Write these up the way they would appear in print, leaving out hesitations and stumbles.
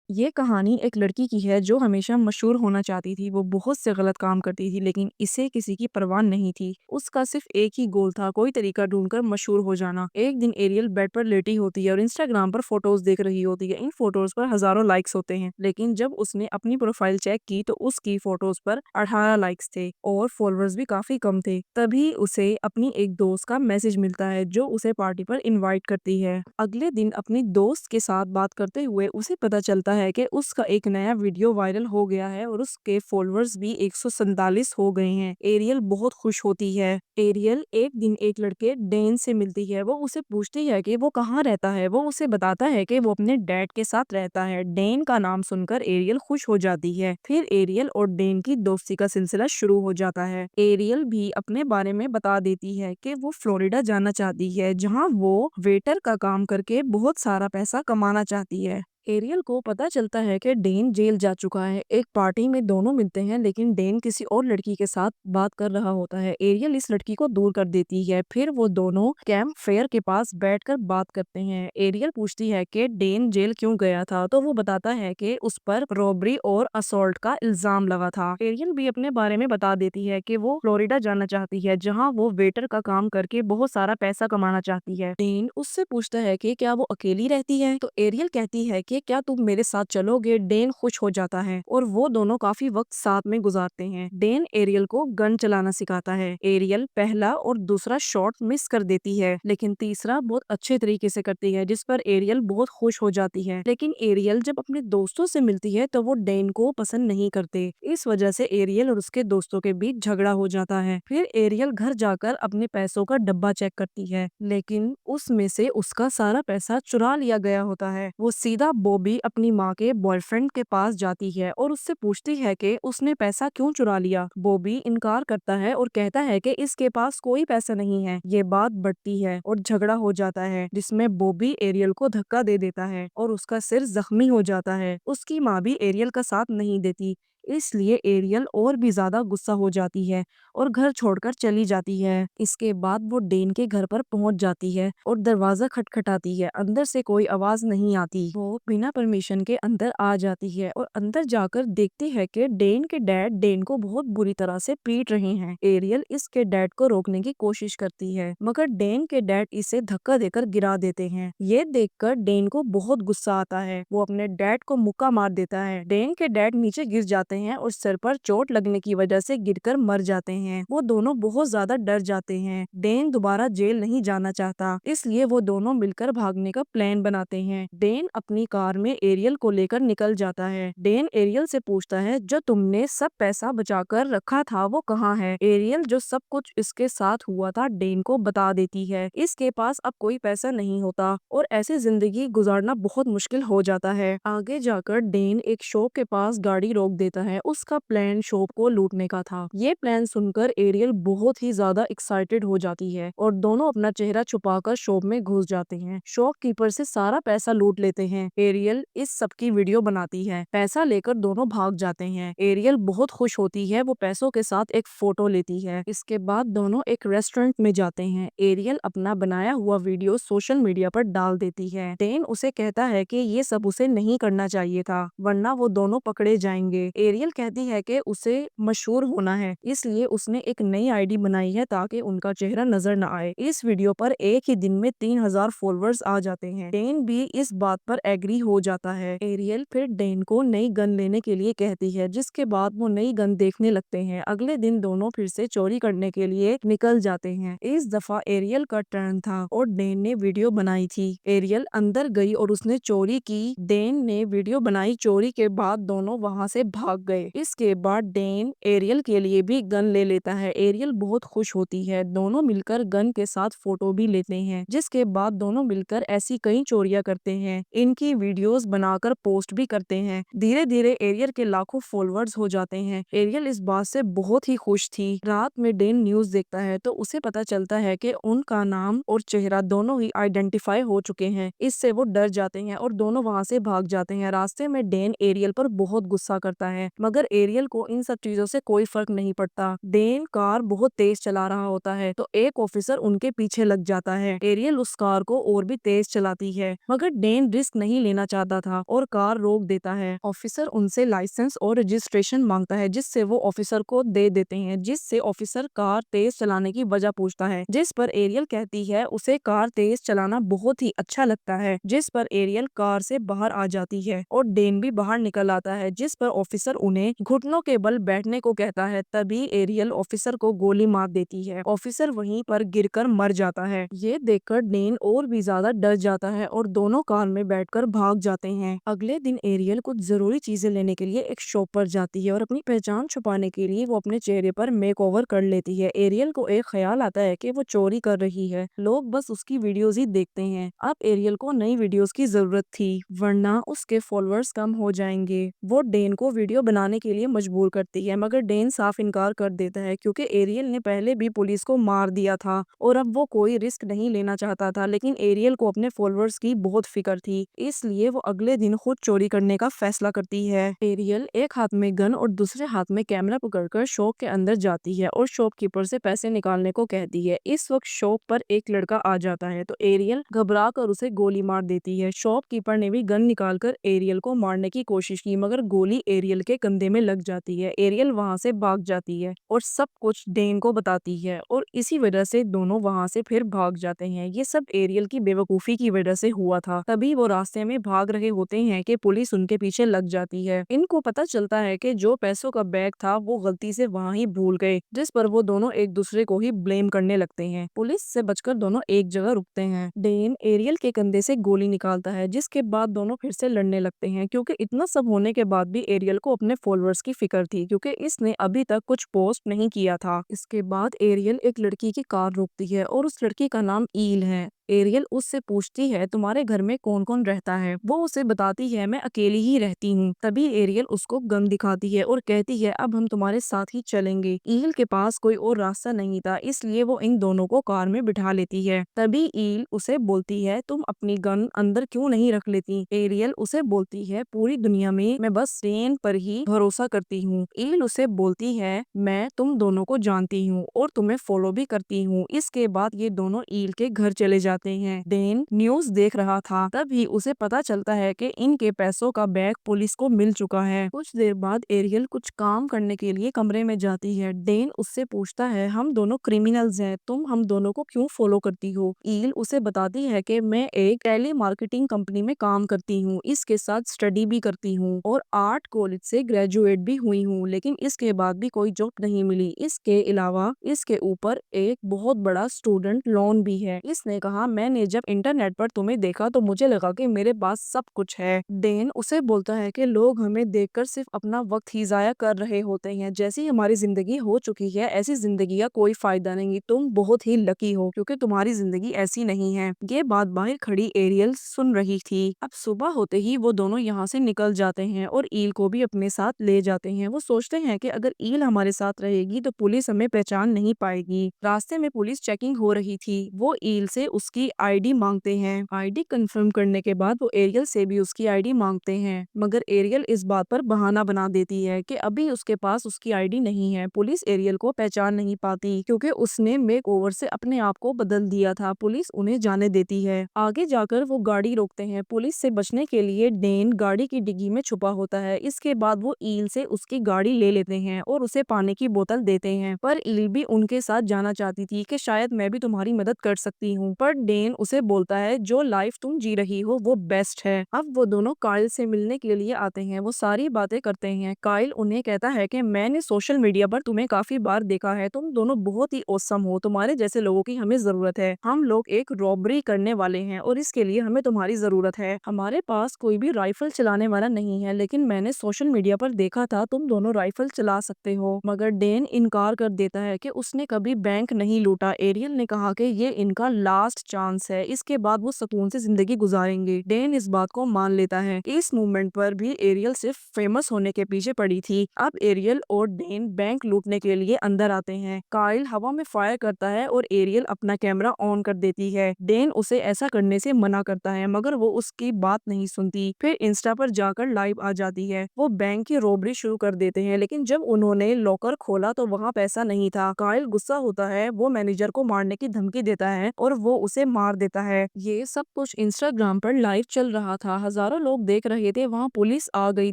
ये कहानी एक लड़की की है जो हमेशा मशहूर होना चाहती थी। वो बहुत से गलत काम करती थी लेकिन इसे किसी की परवाह नहीं थी। उसका सिर्फ एक ही गोल था, कोई तरीका ढूंढकर मशहूर हो जाना। एक दिन एरियल बेड पर लेटी होती है और इंस्टाग्राम पर फोटोज देख रही होती है। इन फोटोज पर हजारों लाइक्स होते हैं लेकिन जब उसने अपनी प्रोफाइल चेक की तो उसकी फोटोज पर 18 लाइक्स थे और फॉलोअर्स भी काफी कम थे। तभी उसे अपनी एक दोस्त का मैसेज मिलता है जो उसे पार्टी पर इनवाइट करती है। अगले दिन अपनी दोस्त के साथ बात करते हुए उसे पता चलता है कि उसका एक नया वीडियो वायरल हो गया है और उसके फॉलोअर्स भी 147 हो गए हैं। एरियल बहुत खुश होती है। एरियल एक दिन एक लड़के डेन से मिलती है। वो उसे पूछती है कि वो कहाँ रहता है। वो उसे बताता है कि वो अपने डैड के साथ रहता है। डेन का नाम सुनकर एरियल खुश हो जाती है। फिर एरियल और डेन की दोस्ती का सिलसिला शुरू हो जाता है। एरियल भी अपने बारे में बता देती है कि वो फ्लोरिडा जाना चाहती है जहाँ वो वेटर का काम करके बहुत सारा पैसा कमाना चाहती है। एरियल को पता चलता है कि डेन जेल जा चुका है। एक पार्टी में दोनों मिलते हैं लेकिन डेन किसी और लड़की के साथ बात कर रहा होता है। एरियल इस लड़की को दूर कर देती है। फिर वो दोनों कैंप फेयर के पास बैठकर बात करते हैं। एरियल पूछती है कि डेन जेल क्यों गया था तो वो बताता है कि उस पर रॉबरी और असॉल्ट का इल्जाम लगा था। एरियल भी अपने बारे में बता देती है कि वो फ्लोरिडा जाना चाहती है जहाँ वो वेटर का काम करके बहुत सारा पैसा कमाना चाहती है। डेन उससे पूछता है कि क्या वो अकेली रहती है तो एरियल कहती है कि क्या तुम मेरे साथ चलोगे। डेन खुश हो जाता है और वो दोनों काफी वक्त साथ में गुजारते हैं। डेन एरियल को गन चलाना सिखाता है। एरियल पहला और दूसरा शॉट मिस कर देती है लेकिन तीसरा बहुत अच्छे तरीके से करती है जिस पर एरियल बहुत खुश हो जाती है। लेकिन एरियल जब अपने दोस्तों से मिलती है तो वो डेन को पसंद नहीं करते। इस वजह से एरियल और उसके दोस्तों के बीच झगड़ा हो जाता है। फिर एरियल घर जाकर अपने पैसों का डब्बा चेक करती है लेकिन उसमें से उसका सारा पैसा चुरा लिया गया होता है। वो सीधा बॉबी अपनी माँ के बॉयफ्रेंड के पास जाती है और उससे पूछती है कि उसने पैसा क्यों चुरा लिया। बॉबी इनकार करता है और कहता है कि इसके पास कोई पैसा नहीं है। ये बात बढ़ती है और झगड़ा हो जाता है जिसमें बॉबी एरियल को धक्का दे देता है और उसका सिर जख्मी हो जाता है। उसकी माँ भी एरियल का साथ नहीं देती इसलिए एरियल और भी ज्यादा गुस्सा हो जाती है और घर छोड़कर चली जाती है। इसके बाद वो डेन के घर पर पहुंच जाती है और दरवाजा खटखटाती है। अंदर से कोई आवाज नहीं आती। वो बिना परमिशन के अंदर आ जाती है और अंदर जाकर देखती है कि डेन के डैड डेन को बहुत बुरी तरह से पीट रहे हैं। एरियल इसके डैड को रोकने की कोशिश करती है मगर डेन के डैड इसे धक्का देकर गिरा देते हैं। ये देखकर डेन को बहुत गुस्सा आता है। वो अपने डैड को मुक्का मार देता है। डेन के डैड नीचे गिर जाते हैं और सर पर चोट लगने की वजह से गिरकर मर जाते हैं। वो दोनों बहुत ज्यादा डर जाते हैं। डेन दोबारा जेल नहीं जाना चाहता इसलिए वो दोनों मिलकर भागने का प्लान बनाते हैं। डेन अपनी कार में एरियल को लेकर निकल जाता है। डेन एरियल से पूछता है जो तुमने सब पैसा बचाकर रखा था वो कहाँ है। एरियल जो सब कुछ इसके साथ हुआ था डेन को बता देती है। इसके पास अब कोई पैसा नहीं होता और ऐसे जिंदगी गुजारना बहुत मुश्किल हो जाता है। आगे जाकर डेन एक शॉप के पास गाड़ी रोक देता है। उसका प्लान शॉप को लूटने का था। ये प्लान सुनकर एरियल बहुत ही ज्यादा एक्साइटेड हो जाती है और दोनों अपना चेहरा छुपाकर शॉप में घुस जाते हैं। शॉपकीपर से सारा पैसा लूट लेते हैं। एरियल इस सब की वीडियो बनाती है। पैसा लेकर दोनों भाग जाते हैं। एरियल बहुत खुश होती है। वो पैसों के साथ एक फोटो लेती है। इसके बाद दोनों एक रेस्टोरेंट में जाते हैं। एरियल अपना बनाया हुआ वीडियो सोशल मीडिया पर डाल देती है। डेन उसे कहता है कि ये सब उसे नहीं करना चाहिए था वरना वो दोनों पकड़े जाएंगे। एरियल कहती है कि उसे मशहूर होना है इसलिए उसने एक नई आईडी बनाई है ताकि उनका चेहरा नजर न आए। इस वीडियो पर एक ही दिन में 3000 फॉलोअर्स आ जाते हैं। डेन भी इस बात पर एग्री हो जाता है। एरियल फिर डेन को नई गन लेने के लिए कहती है जिसके बाद वो नई गन देखने लगते हैं। अगले दिन दोनों फिर से चोरी करने के लिए निकल जाते हैं। इस दफा एरियल का टर्न था और डेन ने वीडियो बनाई थी। एरियल अंदर गई और उसने चोरी की। डेन ने वीडियो बनाई। चोरी के बाद दोनों वहां से भाग गए। इसके बाद डेन एरियल के लिए भी गन ले लेता है। एरियल बहुत खुश होती है। दोनों मिलकर गन के साथ फोटो भी लेते हैं जिसके बाद दोनों मिलकर ऐसी कई चोरियां करते हैं। इनकी वीडियोस बनाकर पोस्ट भी करते हैं। धीरे धीरे एरियल के लाखों फॉलोअर्स हो जाते हैं। एरियल इस बात से बहुत ही खुश थी। रात में डेन न्यूज देखता है तो उसे पता चलता है कि उनका नाम और चेहरा दोनों ही आइडेंटिफाई हो चुके हैं। इससे वो डर जाते हैं और दोनों वहां से भाग जाते हैं। रास्ते में डेन एरियल पर बहुत गुस्सा करता है मगर एरियल को इन सब चीजों से कोई फर्क नहीं पड़ता। डेन कार बहुत तेज चला रहा होता है तो एक ऑफिसर उनके पीछे लग जाता है। एरियल उस कार को और भी तेज चलाती है मगर डेन रिस्क नहीं लेना चाहता था और कार रोक देता है। ऑफिसर उनसे लाइसेंस और रजिस्ट्रेशन मांगता है जिससे वो ऑफिसर को दे देते हैं, जिससे ऑफिसर कार तेज चलाने की वजह पूछता है, जिस पर एरियल कहती है उसे कार तेज चलाना बहुत ही अच्छा लगता है, जिस पर एरियल कार से बाहर आ जाती है और डेन भी बाहर निकल आता है, जिस पर ऑफिसर उन्हें घुटनों के बल बैठने को कहता है। तभी एरियल ऑफिसर को गोली मार देती है। ऑफिसर वहीं पर गिरकर मर जाता है। ये देखकर डेन और भी ज्यादा डर जाता है और दोनों कार में बैठकर भाग जाते हैं। अगले दिन एरियल कुछ जरूरी चीजें लेने के लिए एक शॉप पर जाती है और अपनी पहचान छुपाने के लिए वो अपने चेहरे पर मेकओवर कर लेती है। एरियल को एक ख्याल आता है कि वो चोरी कर रही है, लोग बस उसकी वीडियोस ही देखते हैं। अब एरियल को नई वीडियोस की जरूरत थी वरना उसके फॉलोअर्स कम हो जाएंगे। वो डेन को वीडियो बनाने के लिए मजबूर करती है मगर डेन साफ इनकार कर देता है क्योंकि एरियल ने पहले भी पुलिस को मार दिया था और अब वो कोई रिस्क नहीं लेना चाहता था। लेकिन एरियल को अपने फॉलोअर्स की बहुत फिक्र थी, इसलिए वो अगले दिन खुद चोरी करने का फैसला करती है। एरियल एक हाथ में गन और दूसरे हाथ में कैमरा पकड़कर शॉप के अंदर जाती है और शॉपकीपर से पैसे निकालने को कहती है। इस वक्त शॉप पर एक लड़का आ जाता है तो एरियल घबरा कर उसे गोली मार देती है। शॉपकीपर ने भी गन निकालकर एरियल को मारने की कोशिश की मगर गोली एरियल के कंधे में लग जाती है। एरियल वहां से भाग जाती है और सब कुछ डेन को बताती है और इसी वजह से दोनों वहां से फिर भाग जाते हैं। ये सब एरियल की बेवकूफी की वजह से हुआ था। तभी वो रास्ते में भाग रहे होते हैं कि पुलिस उनके पीछे लग जाती है। इनको पता चलता है कि जो पैसों का बैग था वो गलती से वहाँ ही भूल गए, जिस पर वो दोनों एक दूसरे को ही ब्लेम करने लगते हैं। पुलिस से बचकर दोनों एक जगह रुकते हैं। डेन एरियल के कंधे से गोली निकालता है जिसके बाद दोनों फिर से लड़ने लगते हैं क्योंकि इतना सब होने के बाद भी एरियल को अपने फॉलोअर्स की फिक्र थी क्योंकि इसने अभी तक कुछ पोस्ट नहीं किया था। इसके बाद एरियल एक लड़की की कार रोकती है और उस लड़की का नाम ईल है। एरियल उससे पूछती है तुम्हारे घर में कौन कौन रहता है। वो उसे बताती है मैं अकेली ही रहती हूँ। तभी एरियल उसको गन दिखाती है और कहती है अब हम तुम्हारे साथ ही चलेंगे। ईल के पास कोई और रास्ता नहीं था इसलिए वो इन दोनों को कार में बिठा लेती है। तभी ईल उसे बोलती है तुम अपनी गन अंदर क्यों नहीं रख लेती। एरियल उसे बोलती है पूरी दुनिया में मैं बस डेन पर ही भरोसा करती हूँ। ईल उसे बोलती है मैं तुम दोनों को जानती हूँ और तुम्हें फॉलो भी करती हूँ। इसके बाद ये दोनों ईल के घर चले जाते हैं। डेन न्यूज़ देख रहा था तभी उसे पता चलता है कि इनके पैसों का बैग पुलिस को मिल चुका है। कुछ देर बाद एरियल कुछ काम करने के लिए कमरे में जाती है। डेन उससे पूछता है हम दोनों क्रिमिनल्स हैं, तुम हम दोनों को क्यों फॉलो करती हो। ईल उसे बताती है कि मैं एक टेली मार्केटिंग कंपनी में काम करती हूँ, इसके साथ स्टडी भी करती हूँ और आर्ट कॉलेज से ग्रेजुएट भी हुई हूँ, लेकिन इसके बाद भी कोई जॉब नहीं मिली। इसके अलावा इसके ऊपर एक बहुत बड़ा स्टूडेंट लोन भी है। इसने कहा मैंने जब इंटरनेट पर तुम्हें देखा तो मुझे लगा कि मेरे पास सब कुछ है। डेन उसे बोलता है कि लोग हमें देखकर सिर्फ अपना वक्त ही जाया कर रहे होते हैं, जैसी हमारी जिंदगी हो चुकी है ऐसी जिंदगी का कोई फायदा नहीं। तुम बहुत ही लकी हो क्योंकि तुम्हारी जिंदगी ऐसी नहीं है। ये बात बाहर खड़ी एरियल सुन रही थी। अब सुबह होते ही वो दोनों यहाँ से निकल जाते हैं और ईल को भी अपने साथ ले जाते हैं। वो सोचते हैं कि अगर ईल हमारे साथ रहेगी तो पुलिस हमें पहचान नहीं पाएगी। रास्ते में पुलिस चेकिंग हो रही थी। वो ईल से उसकी आईडी मांगते हैं। आईडी कंफर्म करने के बाद वो एरियल से भी उसकी आईडी मांगते हैं मगर एरियल इस बात पर बहाना बना देती है कि अभी उसके पास उसकी आईडी नहीं है। पुलिस एरियल को पहचान नहीं पाती क्योंकि उसने मेकओवर से अपने आप को बदल दिया था। पुलिस उन्हें जाने देती है। आगे जाकर वो गाड़ी रोकते हैं। पुलिस से बचने के लिए डेन गाड़ी की डिग्गी में छुपा होता है। इसके बाद वो ईल से उसकी गाड़ी ले लेते हैं और उसे पानी की बोतल देते हैं, पर ईल भी उनके साथ जाना चाहती थी कि शायद मैं भी तुम्हारी मदद कर सकती हूँ, पर डेन उसे बोलता है जो लाइफ तुम जी रही हो वो बेस्ट है। अब वो दोनों काइल से मिलने के लिए आते हैं। वो सारी बातें करते हैं। काइल उन्हें कहता है कि मैंने सोशल मीडिया पर तुम्हें काफी बार देखा है, तुम दोनों बहुत ही औसम हो, तुम्हारे जैसे लोगों की हमें जरूरत है। हम लोग एक रॉबरी करने वाले हैं और इसके लिए हमें तुम्हारी जरूरत है। हमारे पास कोई भी राइफल चलाने वाला नहीं है, लेकिन मैंने सोशल मीडिया पर देखा था तुम दोनों राइफल चला सकते हो। मगर डेन इनकार कर देता है कि उसने कभी बैंक नहीं लूटा। एरियल ने कहा कि ये इनका लास्ट चांस है, इसके बाद वो सुकून से जिंदगी गुजारेंगे। डेन इस बात को मान लेता है। इस मूवमेंट पर भी एरियल सिर्फ फेमस होने के पीछे पड़ी थी। अब एरियल और डेन बैंक लूटने के लिए अंदर आते हैं। काइल हवा में फायर करता है और एरियल अपना कैमरा ऑन कर देती है। डेन उसे ऐसा करने से मना करता है, मगर वो उसकी बात नहीं सुनती। फिर इंस्टा पर जाकर लाइव आ जाती है। वो बैंक की रॉबरी शुरू कर देते हैं, लेकिन जब उन्होंने लॉकर खोला तो वहाँ पैसा नहीं था। काइल गुस्सा होता है, वो मैनेजर को मारने की धमकी देता है और वो उसे मार देता है। ये सब कुछ इंस्टाग्राम पर लाइव चल रहा था। हजारों लोग देख रहे थे। वहाँ पुलिस आ गई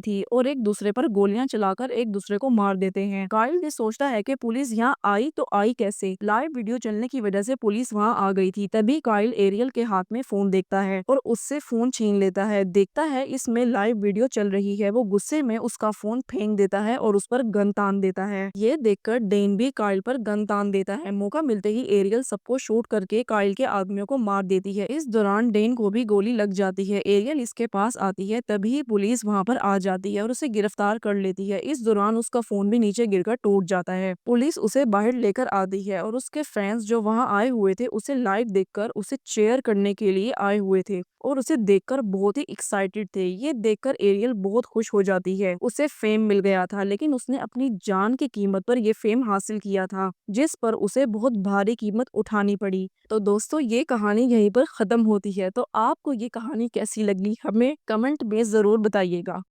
थी और एक दूसरे पर गोलियां चलाकर एक दूसरे को मार देते हैं। काइल ये सोचता है कि पुलिस यहाँ आई तो आई कैसे। लाइव वीडियो चलने की वजह से पुलिस वहाँ आ गई थी। तभी काइल एरियल के हाथ में फोन देखता है और उससे फोन छीन लेता है। देखता है इसमें लाइव वीडियो चल रही है। वो गुस्से में उसका फोन फेंक देता है और उस पर गन तान देता है। ये देखकर डेन भी काइल पर गन तान देता है। मौका मिलते ही एरियल सबको शूट करके काइल के आदमियों को मार देती है। इस दौरान डेन को भी गोली लग जाती है। एरियल इसके पास आती है, तभी पुलिस वहाँ पर आ जाती है और उसे गिरफ्तार कर लेती है। इस दौरान उसका फोन भी नीचे गिरकर टूट जाता है। पुलिस उसे बाहर लेकर आती है और उसके फैंस जो वहाँ आए हुए थे उसे लाइव देखकर उसे चेयर करने के लिए आए हुए थे और उसे देखकर बहुत ही एक्साइटेड थे। ये देखकर एरियल बहुत खुश हो जाती है। उसे फेम मिल गया था, लेकिन उसने अपनी जान की कीमत पर ये फेम हासिल किया था, जिस पर उसे बहुत भारी कीमत उठानी पड़ी। तो दोस्तों, ये कहानी यहीं पर खत्म होती है। तो आपको ये कहानी कैसी लगी हमें कमेंट में जरूर बताइएगा।